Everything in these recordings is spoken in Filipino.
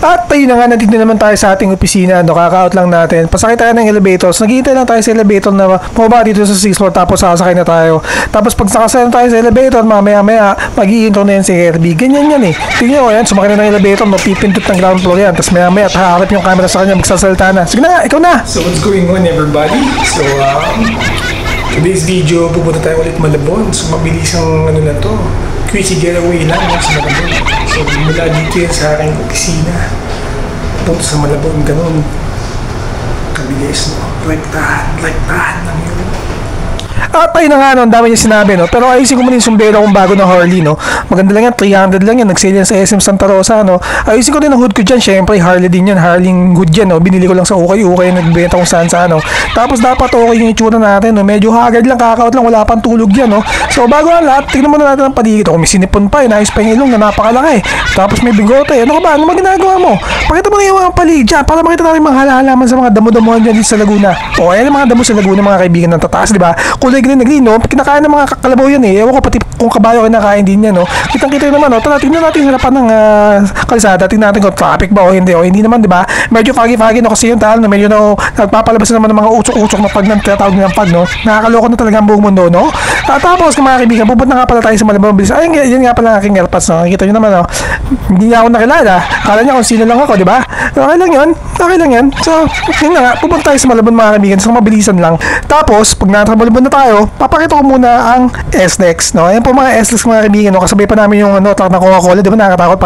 At tayo na nga, nandito naman tayo sa ating opisina. Kaka-out lang natin. Pasakay tayo ng elevators. Naghihintay lang tayo sa elevator na bumaba dito sa 6th floor, tapos sasakay na tayo. Tapos pag nakasaya na tayo sa elevator, mamaya mag-i-intro na yan si Herbie. Ganyan yan eh. Tingnan mo yan, sumakay na ng elevator, mapipindot ng ground floor yan. Tapos maya haharap yung camera sa kanya, magsasalita na. Sige na, ikaw na! So what's going on, everybody? So today's video, pupunta tayo ulit Malabon. So mabilis ang ano na to, quickie getaway lang sa Malabon. So mula dito yan sa aking opisina, punta sa Malabon, ganun kabilis, no? Like that lang yun. At tayo na nga, no, ang dami niya sinabi, no? Pero ayusin ko muna yung sumbero kong bago na Harley, no? Maganda lang yan, 300 lang yan, nag-sale yan sa SM Santa Rosa, no? Ayusin ko din ang hood ko dyan, syempre Harley din yan, Harley hood yan, no? Binili ko lang sa ukay, nagbenta kung saan saan, no? Tapos dapat okay yung itsura natin, no? Medyo haggard lang, kakaot lang, wala pang tulog yan, no? So bago ang lahat, tignan muna natin ang paligid. Kung may sinipon pa, inayos pa yung ilong na napakalaki. Tapos may bigote, ano ka ba? Ano ginagawa mo? Pakita mo na yung paligid dyan, para makita natin mga halaman sa mga damo-damuhan dyan dito sa Laguna. O ayan ang mga damo sa Laguna, mga kaibigan ng tataas, di ba? Kulay green, no? Kinakain ng mga kalabaw yan eh. Ewan ko, pati kung kabayo kinakain din yan, no? Kitang-kita naman, no? Tara, tingnan natin harapan ng kalsada. Tingnan natin kung traffic ba o hindi. O hindi naman, di ba? Medyo foggy-foggy, no? Kasi yung taal, no? Medyo nagpapalabas na naman ng mga utsok-utsok na pag tinatawag nilang pag, no? Nakakaloko na talaga ang buong mundo, no? Tapos, mga kaibigan, pupunta nga pala tayo sa Malabon. Ay, yan nga pala ang aking airpods, no? Nakikita nyo naman, no? Hindi niya ako nakilala. Kala niya kung sino lang ako, di ba? Okay lang yun. Okay lang yan. So, yun na nga. Pupunta tayo sa Malabon, mga kaibigan. So, mabilisan lang. Tapos, pag nasa Malabon na tayo, papakita ko muna ang SLEX, no? Ayan po mga SLEX, mga kaibigan, no? Kasabay pa namin yung truck ng Coca-Cola, di ba? Nakakatakot,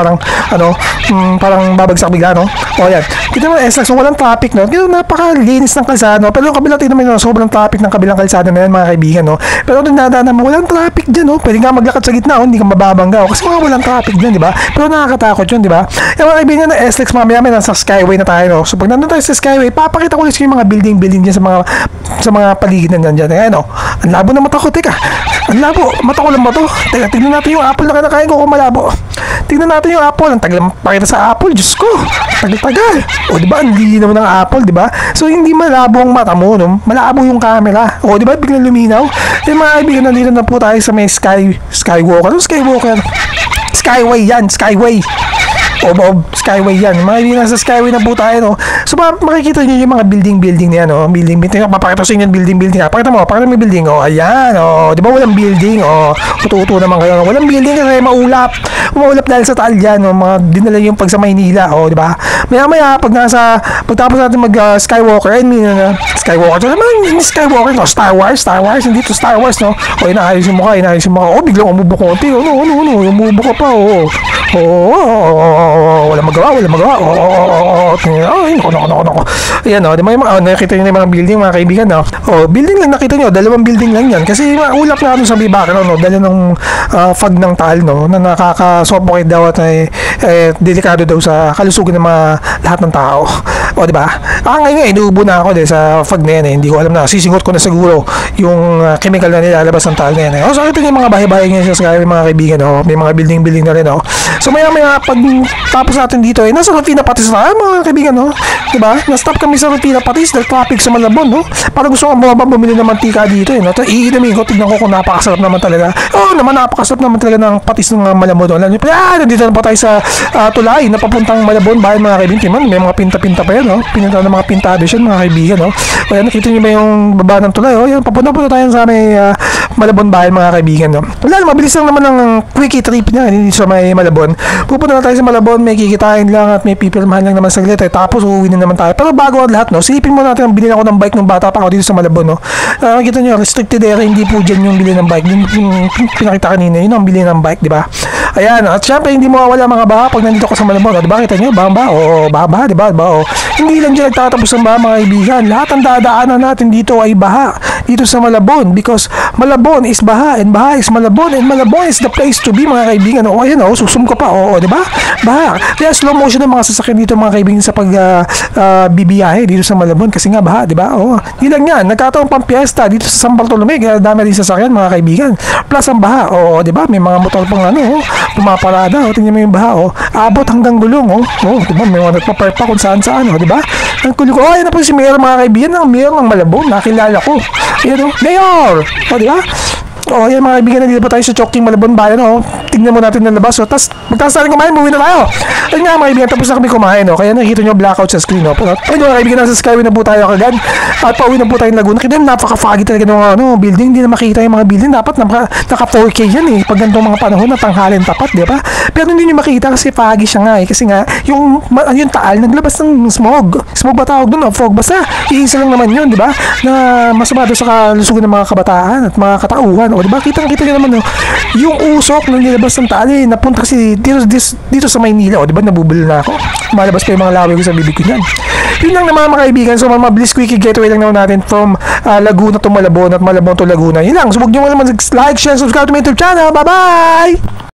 parang babagsak bigla, no? O yan. Kita mo SLEX, so walang traffic, no? Kaya napakalinis ng kalsada, no? Pero yung kabila, tingnan mo yun, sobrang traffic ng kabilang kalsada na yan, mga kaibigan, no? Pero doon nadaan naman, walang traffic dyan, no? Pwede nga maglakad sa gitna, hindi ka mababangga, kasi mga walang traffic dyan, di ba? Pero nakakatakot yun, di ba? Yung mga kaibigan na SLEX, mamaya nasa Skyway na tayo, no? So pag nandun tayo sa Skyway, papakita ko yung mga building dyan sa mga paligid na dyan. Ayan, no? Ang labo na mata ko, teka. Ang labo, mata ko lang ba to? Teka, tignan natin yung apple na kinakain ko kung malabo. Tignan natin yung apple. Ang tagal pakita sa apple, Diyos ko. Tagal. O, di ba? Ang linaw ng apple, di ba? So, hindi malabo ang mata mo, no? Malabo yung camera. O, di ba? Biglang luminaw. Yung mga kaibigan, nandito na po tayo sa may Skywalker. Ano Skywalker? Skyway yan, Skyway. Skyway yan. Mga nasa Skyway na po tayo, no? So, makikita nyo yung mga building na yan, no? Building. Papakita sa inyo yung building. Pakita mo yung building, oh. Ayan, oh. Di ba walang building, oh. Uto-uto naman kayo, no? Walang building kasi maulap. Maulap dahil sa taal yan, no? Mga dinala yung pag sa Maynila, oh. Di ba? Maya, pagtapos natin Skywalker, Skywalker. So, naman, Skywalker, no? Star Wars, hindi to Star Wars, no? O, inaayos yung mukha. Oh, biglang umubo konti. Umubo ka pa, oh. Wala magawa. Ay, nako. Ayan, o. Nakita nyo na yung mga building, mga kaibigan, no? O, building lang nakita nyo. Dalawang building lang yan. Kasi ulap na sa may background, no? Dala ng fog ng taal, no? Na nakaka-suffocate daw at delikado daw sa kalusugan ng mga lahat ng tao. O, di ba? Ngayon inuubo na ako sa fog na yan, eh. Hindi ko alam na. Sisingot ko na siguro yung chemical na nilalabas ng taal na yan, eh. O, so, ito yung mga bahay-bahay ngayon sa Skyway, mga kaibigan, no? May mga building na rin, no? So, maya pag tapos natin dito, nasa Rutina Patis na, mga kaibigan, no? Diba? Na-stop kami sa Rutina Patis dahil traffic sa Malabon, no? Para gusto ko bumili ng mantika dito, no? Iinamin ko, tignan ko kung napakasarap naman talaga. Napakasarap naman talaga ng patis ng Malabon, no? Alam nyo, nandito na pa tayo sa tulay na papuntang Malabon, bahay, mga kaibigan. May mga pinta-pinta pa yan, no? Pinunta ng mga pintado siya, mga kaibigan, no? O yan, nakita nyo ba yung baba ng tulay, oh? Yan, papunta tayo sa may Malabon bahay, mga kaibigan, no? Wala, mabilis lang naman ang quickie trip niya dito sa may Malabon. Pupunta na tayo sa Malabon, may kikitain lang at may pipirmahan lang naman saglit, tapos uuwi na naman tayo. Pero bago ang lahat, no, silipin mo natin ang bilhin ako ng bike ng bata pa ako dito sa Malabon, no. Nakikita nyo, restricted area, hindi po dyan yung bilhin ng bike. Yung pinakita kanina, yun ang bilhin ng bike, di ba? Ayan, at syempre hindi mawawala mga baha pag nandito ka sa Malabon, no? Di ba? Kita nyo, baha, di ba? Hindi lang dyan nagtatapos ang baha, mga kaibigan. Lahat ang dadaanan natin dito ay baha dito sa Malabon, because Malabon is baha and baha is Malabon and Malabon is the place to be, mga kaibigan. O, ayan, o, susum ka pa, o, di ba? Baha. Kaya slow motion ng mga sasakyan dito, mga kaibigan, sa bibiyahe dito sa Malabon kasi nga baha, di ba? O, di lang yan, nagkataon pang piyesta dito sa San Bartolome, kaya dami rin sasakyan, mga kaibigan. Plus ang baha, o, di ba? May mga motor pang pumaparada, o, tingnan mo yung baha, o, abot hanggang gulong, o, di ba? May mga nagpapark pa kung saan-saan, o, di ba? Ang kulo ko, ayan na po si Mayor, mga kaibigan, ang Mayor ng Malabon, nakilala ko. Ayan, o, Mayor! O, di ba? O, ayan, mga kaibigan, nandito pa tayo sa Chongqing, Malabon Bayan, o. tignan mo natin ng labas. So, tapos magtaas natin kumain, buwi na tayo. Ayun nga mga kaibigan, tapos na kami kumain. No? Kaya nakikita nyo blackout sa screen. No? Pero ayun mga kaibigan, nasa Skyway na po tayo kagad. At pauwi na po tayo ng Laguna. Kaya napaka-foggy talaga ng building. Hindi na makita yung mga building. Dapat naka 4K yan eh. Pag ganitong mga panahon na tanghalin tapat, di ba? Pero hindi nyo makita kasi foggy siya nga eh. Kasi nga, yung Taal, naglabas ng smog. Smog ba tawag doon? Fog. Basta, iisa lang naman yun, di ba? Na masumado sa kalusugan ng mga kabataan at mga katauhan. O, di ba? Kitang-kita nyo naman, no? Yung usok na nilabas ng Taal eh, napunta kasi dito sa Maynila. O, di ba? Nabubulol na ako. Malabas pa yung mga laway ko sa bibig ko niyan. Yun lang naman mga kaibigan. So, mabilis quickie getaway lang naman natin from Laguna to Malabon at Malabon to Laguna. Yun lang. So, huwag nyo naman like, share, subscribe to my YouTube channel. Bye-bye!